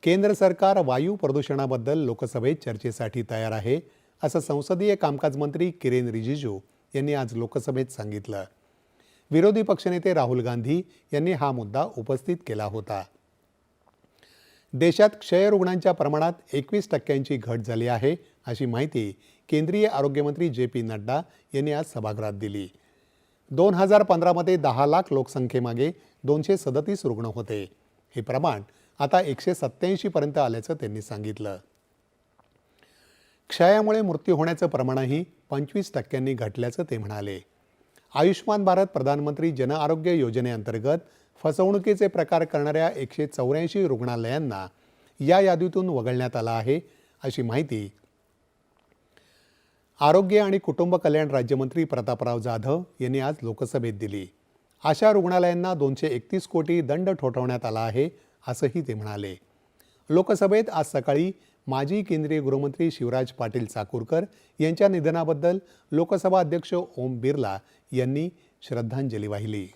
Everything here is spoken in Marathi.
केंद्र सरकार वायू प्रदूषणाबद्दल लोकसभेत चर्चेसाठी तयार आहे, असं संसदीय कामकाज मंत्री किरेन रिजिजू यांनी आज लोकसभेत सांगितलं. विरोधी पक्षनेते राहुल गांधी यांनी हा मुद्दा उपस्थित केला होता. देशात क्षयरुग्णांच्या प्रमाणात 21% घट झाली आहे, अशी माहिती केंद्रीय आरोग्यमंत्री जे.पी. नड्डा यांनी आज सभागृहात दिली. 2015 मध्ये 10 लाख लोकसंख्येमागे 237 रुग्ण होते. हे प्रमाण आता 187 पर्यंत आल्याचं त्यांनी सांगितलं. क्षयामुळे मृत्यू होण्याचं प्रमाणही 25% घटल्याचं ते म्हणाले. आयुष्मान भारत प्रधानमंत्री जन आरोग्य योजनेअंतर्गत फसवणुकीचे प्रकार करणाऱ्या 184 रुग्णालयांना या यादीतून वगळण्यात आलं आहे, अशी माहिती आरोग्य आणि कुटुंब कल्याण राज्यमंत्री प्रतापराव जाधव यांनी आज लोकसभेत दिली. अशा रुग्णालयांना 231 कोटी दंड ठोठावण्यात आला आहे, असंही ते म्हणाले. लोकसभेत आज सकाळी माजी केंद्रीय गृहमंत्री शिवराज पाटील चाकूरकर यांच्या निधनाबद्दल लोकसभा अध्यक्ष ओम बिर्ला यांनी श्रद्धांजली वाहिली.